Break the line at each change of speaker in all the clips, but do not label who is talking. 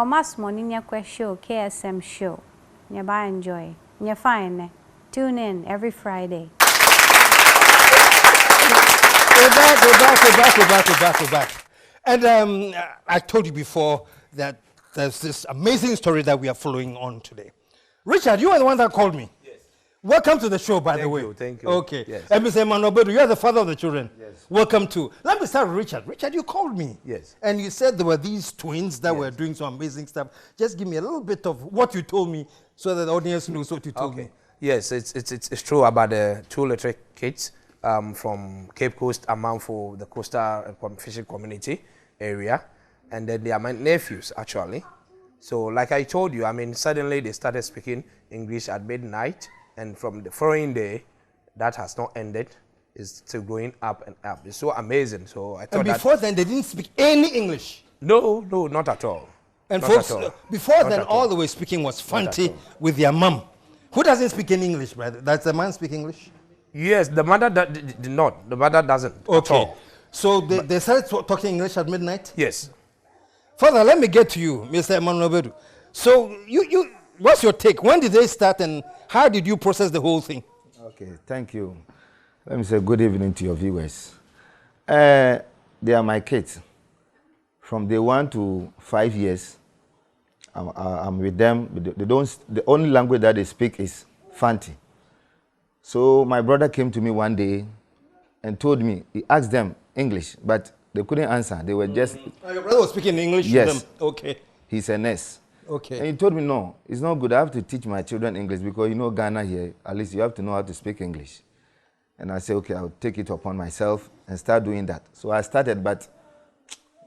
Our mass morning show, KSM Show. Nearby enjoy. You're fine. Tune in every Friday.
We're back. And I told you before that there's this amazing story that we are following on today. Richard, you are the one that called me.
Yes.
Welcome to the show, by the way.
Thank you.
Okay.
Yes.
And Mr. Manobedu, you are the father of the children.
Yes.
Welcome to. Let me start with Richard. Richard, you called me.
Yes.
And you said there were these twins that were doing some amazing stuff. Just give me a little bit of what you told me so that the audience knows what you told me.
Yes, it's true about the two little kids from Cape Coast, Amanfo, the coastal fishing community area. And then they are my nephews, actually. So like I told you, I mean, suddenly they started speaking English at midnight. And from the following day, that has not ended. It's still going up and up. It's so amazing. So I thought
and before then, they didn't speak any English?
No, not at all.
And
not
folks,
all.
before then, all they were speaking was Fanti with their mum. Who doesn't speak any English, brother? Does the man speak English?
Yes, the mother did not. The mother doesn't at all.
So they started talking English at midnight?
Yes.
Father, let me get to you, Mr. Emmanuel. So what's your take? When did they start and how did you process the whole thing?
Okay, thank you. Let me say good evening to your viewers. They are my kids. From day 1 to 5 years, I'm with them. The only language that they speak is Fanti. So my brother came to me one day and told me, he asked them English, but they couldn't answer. They were just...
Your brother was speaking English to them? Okay.
He's a nurse.
Okay.
And he told me, no, it's not good. I have to teach my children English because, you know, Ghana here, at least you have to know how to speak English. And I said, okay, I'll take it upon myself and start doing that. So I started, but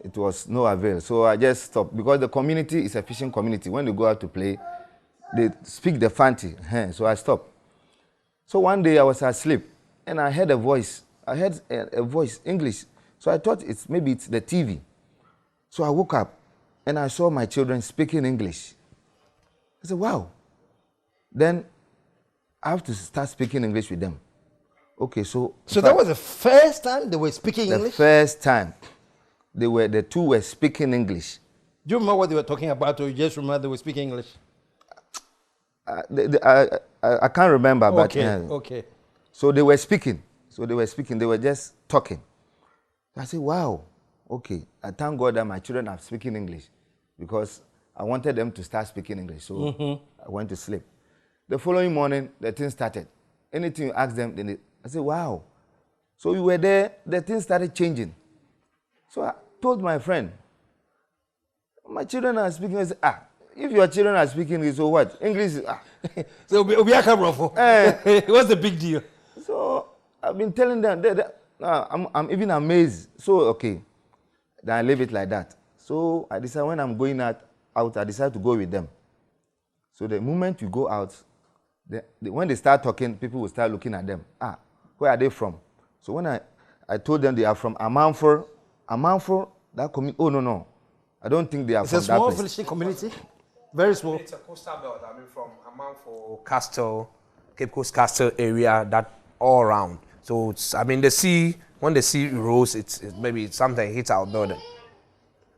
it was no avail. So I just stopped because the community is a fishing community. When they go out to play, they speak the Fanti. So I stopped. So one day I was asleep and I heard a voice. I heard a voice, English. So I thought maybe it's the TV. So I woke up and I saw my children speaking English. I said, wow. Then I have to start speaking English with them. Okay, so
that was the first time they were speaking English?
The first time the two were speaking English.
Do you remember what they were talking about, or you just remember they were speaking English?
I can't remember, but
okay.
So they were speaking. They were just talking. I said, wow, okay. I thank God that my children are speaking English because I wanted them to start speaking English. So I went to sleep. The following morning, the thing started. Anything you ask them, I said, wow. So we were there, the thing started changing. So I told my friend, my children are speaking. I said, if your children are speaking English, so what? English is,
So what's the big deal?
So I've been telling them, I'm even amazed. So, okay, then I leave it like that. So I decided when I'm going out, I decided to go with them. So the moment you go out, when they start talking, people will start looking at them. Where are they from? So when I told them they are from Amanfo, that community, oh, no. I don't think they are from that place. It's a
small fishing community? Very small?
It's a coastal belt. I mean, from Amanfo, Castle, Cape Coast Castle area, that all around. So, I mean, the sea, when the sea rose, it's maybe something hits our building.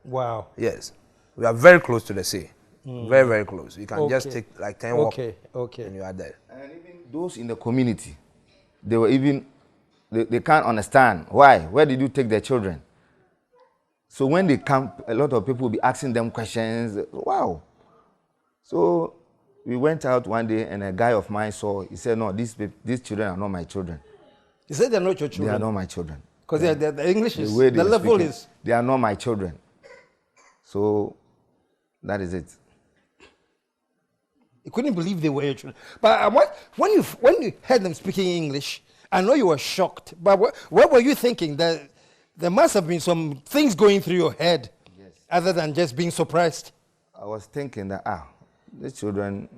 Wow.
Yes. We are very close to the sea. Very, very close. You can just take like 10 walks and you are there. And
even those in the community, they can't understand. Why? Where did you take their children? So when they come, a lot of people will be asking them questions. Wow. So we went out one day and a guy of mine saw, he said, no, these children are not my children.
You said they're not your children?
They are not my children.
Because the English is, the level is...
They are not my children. So that is it.
You couldn't believe they were your children. But when you heard them speaking English, I know you were shocked. But what were you thinking? That there must have been some things going through your head, other than just being surprised.
I was thinking that, these children,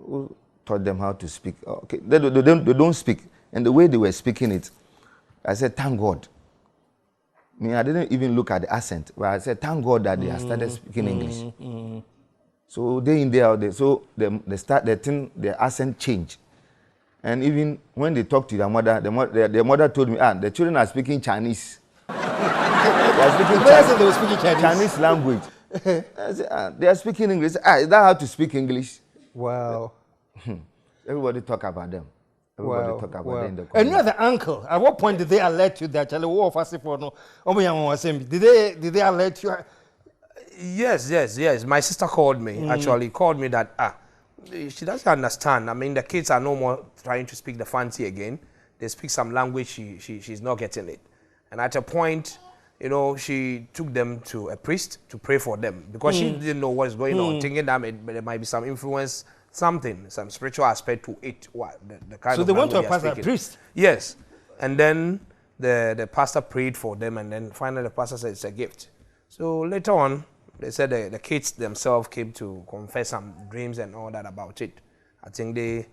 who taught them how to speak? Okay, they don't speak. And the way they were speaking it, I said, thank God. I mean, I didn't even look at the accent, but I said, thank God that they have started speaking English. So day in, day out, their accent changed. And even when they talk to their mother, their mother told me, the children are speaking Chinese. They were speaking
Chinese
language. I said, they are speaking English. Is that how to speak English?
Wow.
Everybody talk about them. Everybody talk about them in the community.
And you are the uncle. At what point did they alert you that did they alert you?
Yes. My sister called me, actually called me that, she doesn't understand. I mean, the kids are no more trying to speak the fancy again. They speak some language, she's not getting it. And at a point, you know, she took them to a priest to pray for them because she didn't know what is going on, thinking that there might be some influence, some spiritual aspect to it. The kind
so
of
they went to a
pastor,
priest?
Yes. And then the pastor prayed for them, and then finally the pastor said it's a gift. So later on, they said the kids themselves came to confess some dreams and all that about it. I think they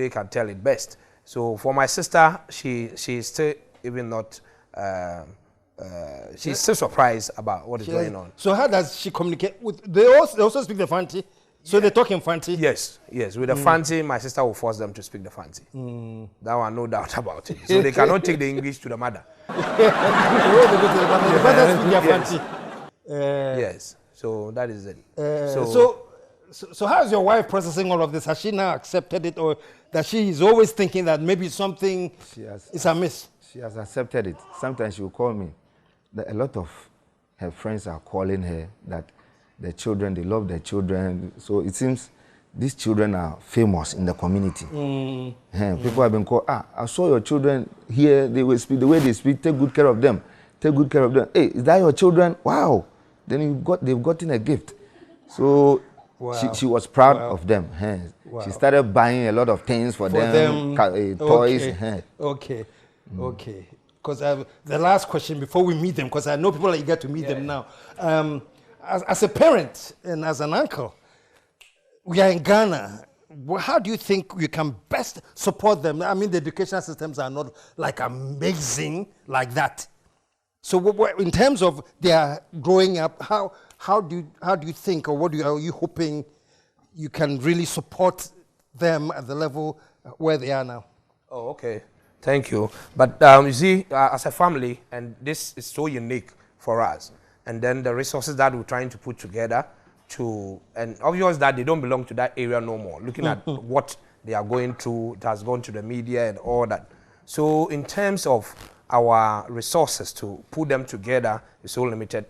can tell it best. So for my sister, she's still even not, she's still surprised about what is going on.
So how does she communicate with, they also speak the Fanti? So they talk in Fanti?
Yes. With the Fanti, my sister will force them to speak the Fanti. That one, no doubt about it. So they cannot take the English to the mother.
The mother speak their Fanti.
Yes, so that is it.
So how is your wife processing all of this? Has she now accepted it, or that she is always thinking that maybe something is amiss?
She has accepted it. Sometimes she will call me. A lot of her friends are calling her that the children, they love their children. So it seems these children are famous in the community. People have been called, I saw your children here, they will speak the way they speak, take good care of them. Take good care of them. Hey, is that your children? Wow. Then they've gotten a gift. So she was proud of them. She started buying a lot of things for them. Toys.
Okay. Because the last question before we meet them, because I know people are eager to meet them now. As a parent and as an uncle, we are in Ghana. How do you think we can best support them? I mean, the educational systems are not like amazing like that. So in terms of their growing up, how do you think, or are you hoping you can really support them at the level where they are now?
Oh, okay. Thank you. But you see, as a family, and this is so unique for us, and then the resources that we're trying to put together and obvious that they don't belong to that area no more. Looking at what they are going through, it has gone to the media and all that. So in terms of our resources to put them together is so limited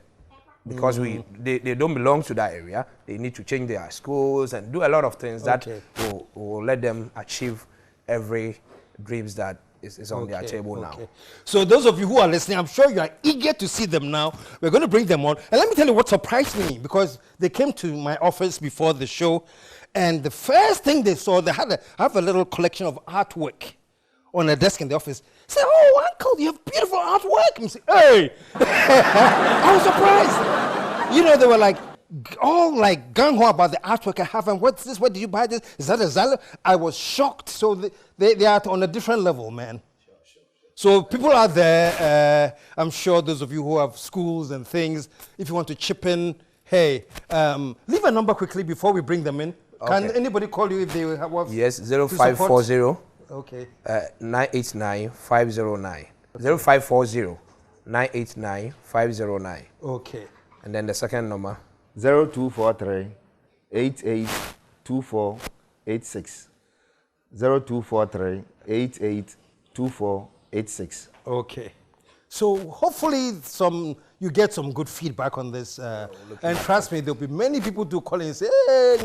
because they don't belong to that area. They need to change their schools and do a lot of things that will let them achieve every dreams that is on their table now.
So those of you who are listening, I'm sure you are eager to see them now. We're going to bring them on. And let me tell you what surprised me, because they came to my office before the show, and the first thing they saw, they have a little collection of artwork on a desk in the office. Say, oh, uncle, you have beautiful artwork. And say, hey! I was surprised. You know, they were like, all like gung-ho about the artwork I have, and what's this? Where did you buy this? Is that a Zala? I was shocked. So they are on a different level, man. Sure. So people out there, I'm sure those of you who have schools and things, if you want to chip in, hey, leave a number quickly before we bring them in. Okay. Can anybody call you if they have?
Yes, 0540.
Okay.
989 509. 0540 989 509.
Okay.
And then the second number.
0243 882486. 0243 882486.
Okay. So hopefully you get some good feedback on this. And trust me, there'll be many people to call in and say, hey,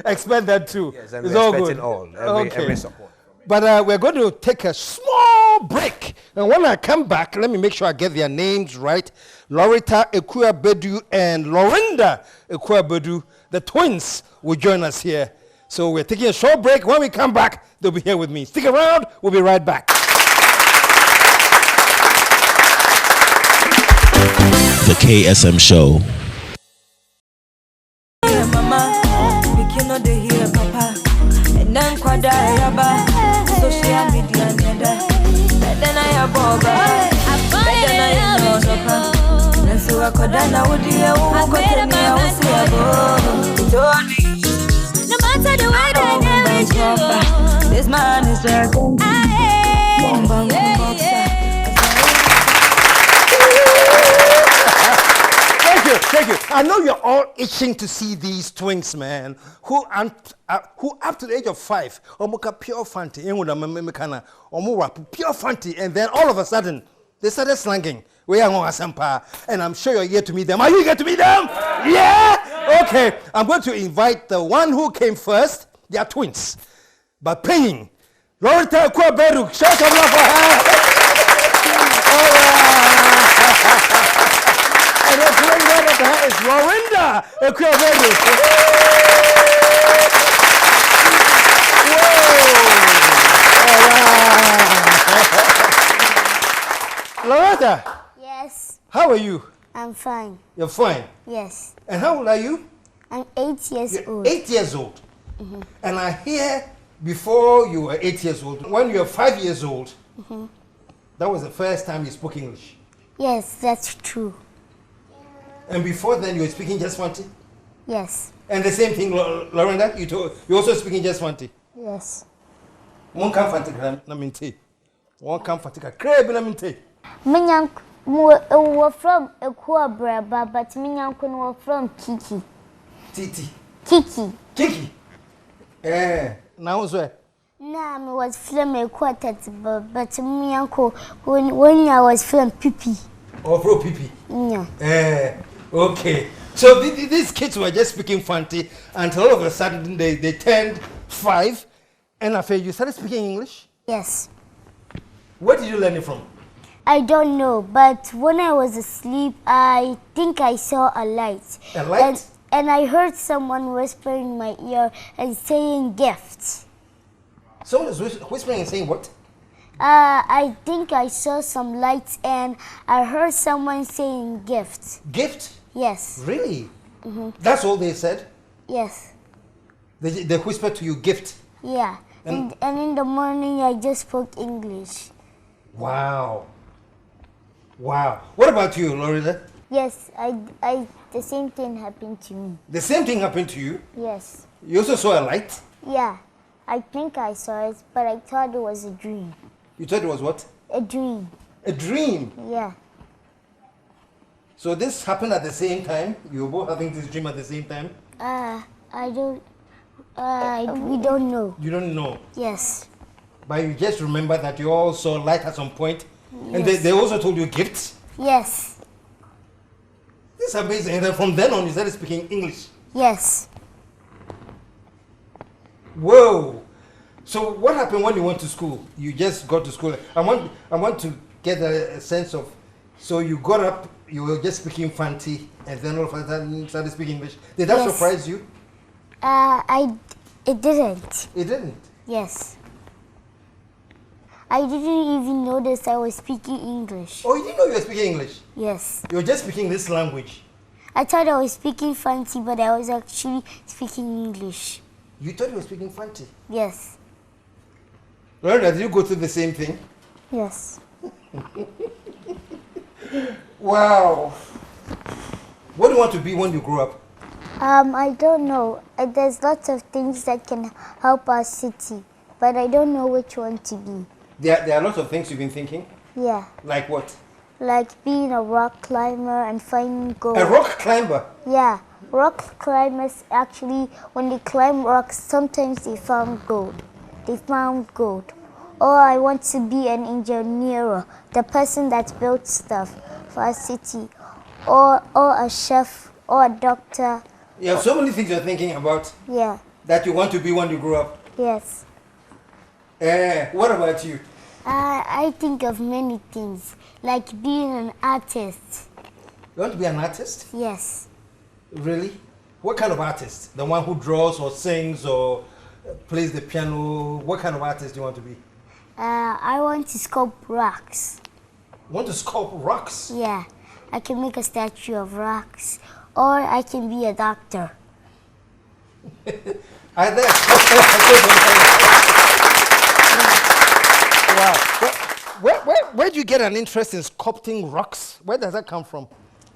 expect that too.
Yes, and we're expecting every support.
But we're going to take a small break. And when I come back, let me make sure I get their names right. Loretta Ekuabedu and Lorinda Ekuabedu, the twins, will join us here. So we're taking a short break. When we come back, they'll be here with me. Stick around. We'll be right back.
The KSM Show.
Social media, then I have so I could no matter the way this man is jerking.
Thank you. I know you're all itching to see these twins, man, who up to the age of 5, omuka pure fanti, pure fanti, and then all of a sudden, they started slanging. And I'm sure you're here to meet them. Are you here to meet them? Yeah? Okay. I'm going to invite the one who came first. They are twins. But paying. Loretta Kwaberu. Shout out for her. All right. And the twin right up her is Lorinda Kwaberu. Whoa. All right. Loretta.
Yes.
How are you?
I'm fine.
You're fine?
Yes.
And how old are you?
I'm 8 years old.
8 years old. And I hear before you were 8 years old, when you were 5 years old, that was the first time you spoke English.
Yes, that's true.
And before then, you were speaking just Fanti?
Yes.
And the same thing, Lorinda, you also speaking just Fanti?
Yes.
One come Fanti, na minti. One come Fanti, crab na minti.
We're from Ecuador, but we're from Kiki.
Titi.
Kiki.
Kiki. Now where?
Nah, I was from Ecuador, but when I was from Pipi.
Oh, from Pipi.
Yeah.
Okay. So these kids were just speaking Fanti until all of a sudden they turned 5, and after you started speaking English?
Yes.
Where did you learn it from?
I don't know, but when I was asleep, I think I saw a light.
A light?
And I heard someone whispering in my ear and saying gift.
Someone is whispering and saying what?
I think I saw some lights and I heard someone saying gift.
Gift?
Yes.
Really? That's all they said?
Yes.
They whispered to you gift?
Yeah. And in the morning I just spoke English.
Wow. Wow. What about you, Loretta?
Yes, the same thing happened to me.
The same thing happened to you?
Yes.
You also saw a light?
Yeah. I think I saw it, but I thought it was a dream.
You thought it was what?
A dream.
A dream?
Yeah.
So this happened at the same time? You were both having this dream at the same time?
We don't know.
You don't know?
Yes.
But you just remember that you all saw light at some point?
Yes.
And they also told you gifts?
Yes.
This is amazing. And then from then on, you started speaking English?
Yes.
Whoa. So what happened when you went to school? You just got to school. I want to get a sense of, so you got up, you were just speaking Fanti, and then all of a sudden started speaking English. Did that surprise you?
It didn't.
It didn't?
Yes. I didn't even notice I was speaking English.
Oh, you didn't know you were speaking English?
Yes.
You were just speaking this language?
I thought I was speaking Fanti, but I was actually speaking English.
You thought you were speaking Fanti?
Yes.
Loretta, did you go through the same thing?
Yes.
Wow. What do you want to be when you grow up?
I don't know. There's lots of things that can help our city, but I don't know which one to be.
There are lots of things you've been thinking?
Yeah.
Like what?
Like being a rock climber and finding gold.
A rock climber?
Yeah. Rock climbers actually, when they climb rocks, sometimes they found gold. Or I want to be an engineer, the person that builds stuff for our city. Or a chef, or a doctor.
You have so many things you're thinking about.
Yeah.
That you want to be when you grow up.
Yes.
What about you?
I think of many things, like being an artist.
You want to be an artist?
Yes.
Really? What kind of artist? The one who draws or sings or plays the piano? What kind of artist do you want to be?
I want to sculpt rocks.
You want to sculpt rocks?
Yeah. I can make a statue of rocks. Or I can be a doctor.
Wow. Where do you get an interest in sculpting rocks? Where does that come from?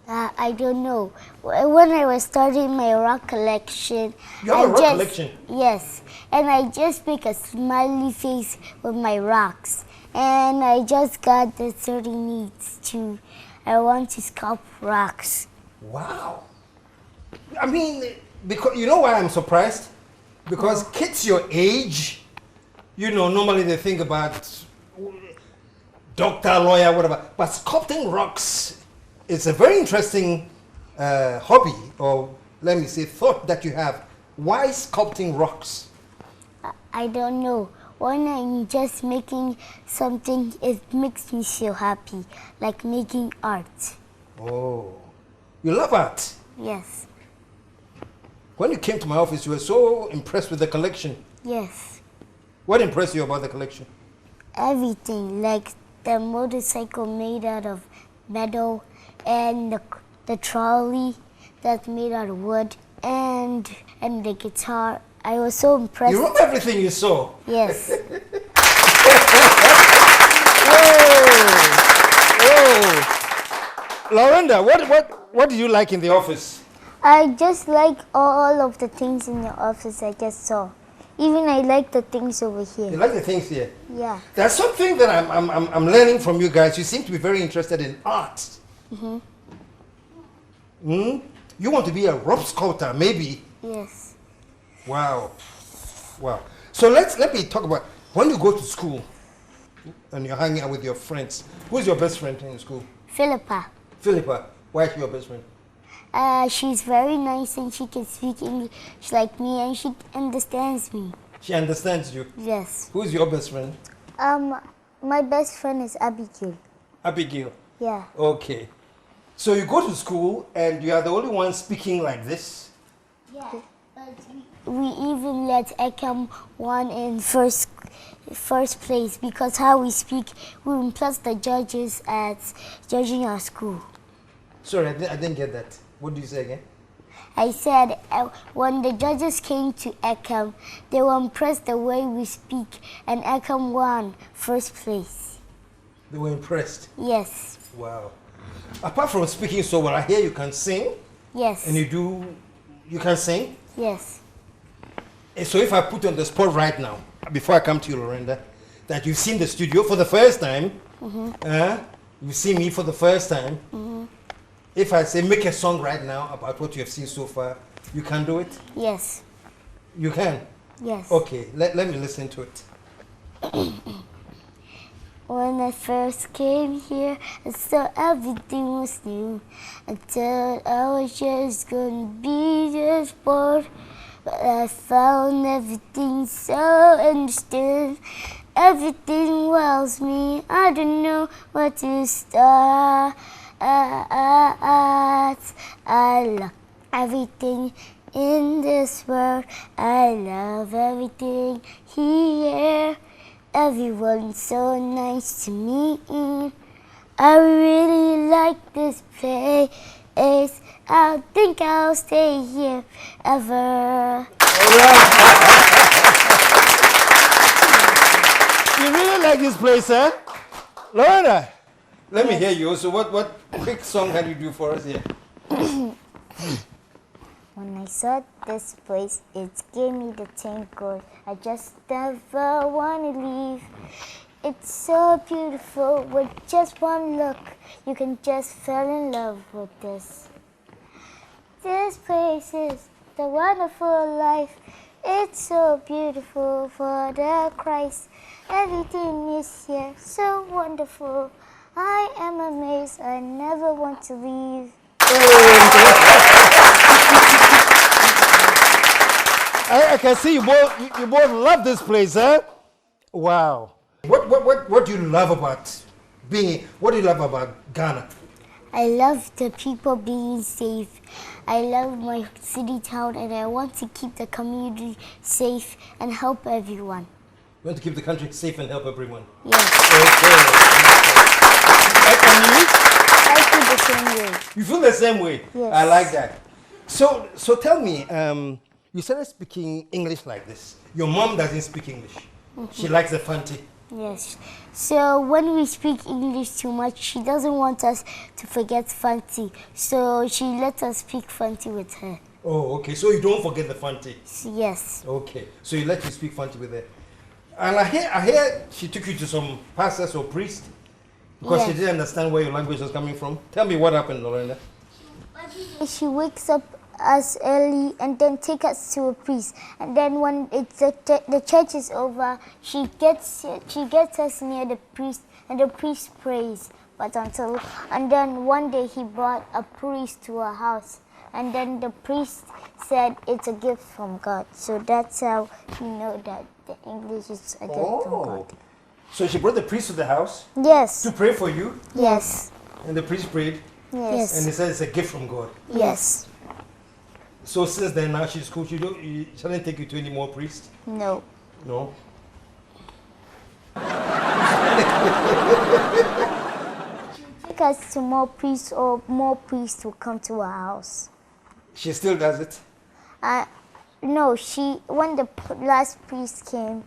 I don't know. When I was starting my rock collection...
You have a rock collection?
Yes. And I just make a smiley face with my rocks. And I just got the 30 needs to... I want to sculpt rocks.
Wow. I mean, because you know why I'm surprised? Because kids your age, you know, normally they think about doctor, lawyer, whatever. But sculpting rocks is a very interesting hobby, or let me say, thought that you have. Why sculpting rocks?
I don't know. When I'm just making something, it makes me feel happy, like making art.
Oh, you love art?
Yes.
When you came to my office, you were so impressed with the collection.
Yes.
What impressed you about the collection?
Everything, like the motorcycle made out of metal, and the trolley that's made out of wood, and the guitar. I was so impressed.
You remember everything you saw?
Yes.
Whoa! Lorinda, what do you like in the office?
I just like all of the things in the office I just saw. Even I like the things over
You
here.
like the things here?
Yeah.
There's something that I'm learning from you guys. You seem to be very interested in art. You want to be a rock sculptor, maybe?
Yes.
Wow. Wow. So let me talk about when you go to school and you're hanging out with your friends. Who's your best friend in school?
Philippa.
Philippa. Why is she your best friend?
She's very nice and she can speak English like me and she understands me.
She understands you.
Yes.
Who's your best friend?
My best friend is Abigail.
Abigail.
Yeah.
Okay. So you go to school and you are the only one speaking like this?
Yeah. We even let Ekam one in first place because how we speak will impress the judges at judging our school.
Sorry, I didn't get that. What did you say again?
I said when the judges came to Ekam, they were impressed the way we speak, and Ekam won first place.
They were impressed?
Yes.
Wow. Apart from speaking so well, I hear you can sing.
Yes.
And you can sing?
Yes.
So if I put you on the spot right now, before I come to you, Lorinda, that you've seen the studio for the first time, you see me for the first time, if I say make a song right now about what you have seen so far, you can do it?
Yes.
You can?
Yes.
Okay, let me listen to it.
When I first came here, I thought everything was new. I thought I was just gonna be just bored. But I found everything so interesting. Everything wells me. I don't know where to start. I love everything in this world. I love everything here. Everyone's so nice to me. I really like this place. I think I'll stay here ever.
You really like this place, huh? Lorna, let me hear you. So what quick song can you do for us here?
When I saw this place, it gave me the tingle. I just never want to leave. It's so beautiful with just one look. You can just fall in love with this. This place is the wonderful life. It's so beautiful for the Christ. Everything is here so wonderful. I am amazed. I never want to leave.
I can see you both love this place, huh? Wow. What do you love about what do you love about Ghana?
I love the people being safe. I love my city town and I want to keep the community safe and help everyone.
You want to keep the country safe and help everyone?
Yes.
Okay. And you?
I feel the same way.
You feel the same way?
Yes.
I like that. So tell me, you started speaking English like this. Your mom doesn't speak English. She likes the Fanti.
Yes. So when we speak English too much, she doesn't want us to forget Fanti. So she lets us speak Fanti with her.
Oh, okay. So you don't forget the Fanti.
Yes.
Okay. So you let you speak Fanti with her. And I hear she took you to some pastors or priests because she
Yes.
didn't understand where your language was coming from. Tell me what happened, Lorena.
She wakes up us early and then take us to a priest. And then when the church is over, she gets us near the priest, and the priest prays. And then one day he brought a priest to our house, and then the priest said it's a gift from God. So that's how we know that the English is a gift from God.
So she brought the priest to the house
Yes.
to pray for you,
Yes.
and the priest prayed,
Yes.
and he said it's a gift from God.
Yes.
So since then, now she's cool. She shouldn't take you to any more priests?
No.
No?
Take us to more priests, or more priests will come to our house.
She still does it?
No, when the last priest came,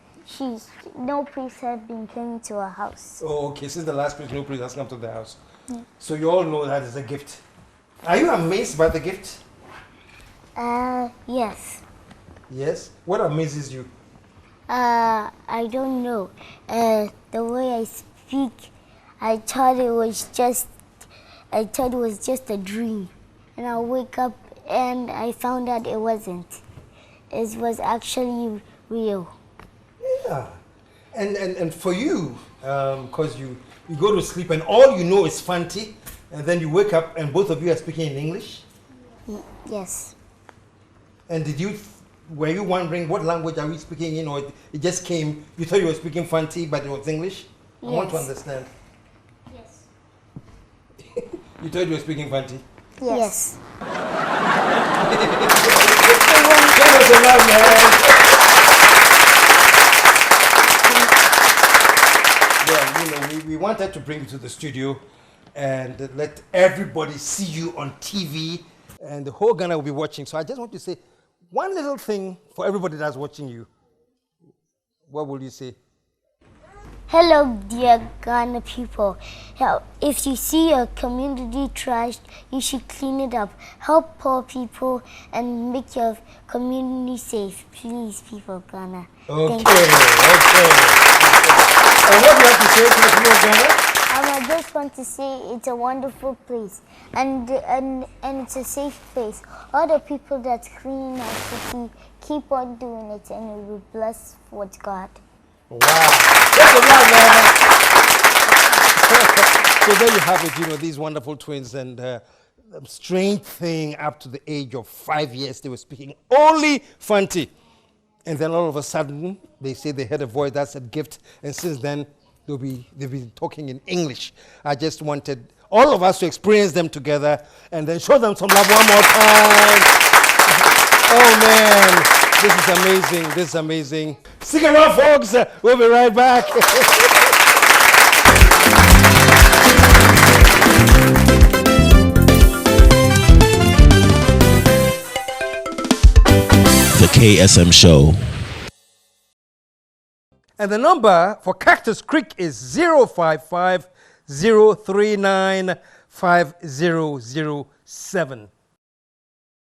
no priest had been coming to our house.
Oh, okay. Since the last priest, no priest has come to the house. Yeah. So you all know that is a gift. Are you amazed by the gift?
Yes.
Yes? What amazes you?
I don't know. The way I speak, I thought it was just a dream. And I wake up and I found out it wasn't. It was actually real.
Yeah. And for you, because you go to sleep and all you know is Fanti, and then you wake up and both of you are speaking in English?
Yes.
And were you wondering what language are we speaking in, or it just came, you thought you were speaking Fanti but it was English?
Yes.
I want to understand.
Yes.
You thought you were speaking Fanti?
Yes.
Give us a love, man. Yeah, we wanted to bring you to the studio and let everybody see you on TV, and the whole Ghana will be watching. So I just want to say one little thing for everybody that's watching you. What will you say?
Hello, dear Ghana people. If you see your community trashed, you should clean it up. Help poor people and make your community safe. Please, people of Ghana.
Okay. And what do you have to say to the people of Ghana?
I just want to say it's a wonderful place, and it's a safe place. All the people that's cleaning our city, keep on doing it, and you will be blessed with God.
Wow. That's a lot, man. So there you have it, these wonderful twins, and the strange thing, up to the age of 5 years, they were speaking only Fanti. And then all of a sudden, they say they heard a voice that said gift, and since then, they've been talking in English. I just wanted all of us to experience them together and then show them some love one more time. Oh man, this is amazing, this is amazing. Stick around, folks, we'll be right back.
The KSM Show.
And the number for Cactus Creek is 055 039 5007.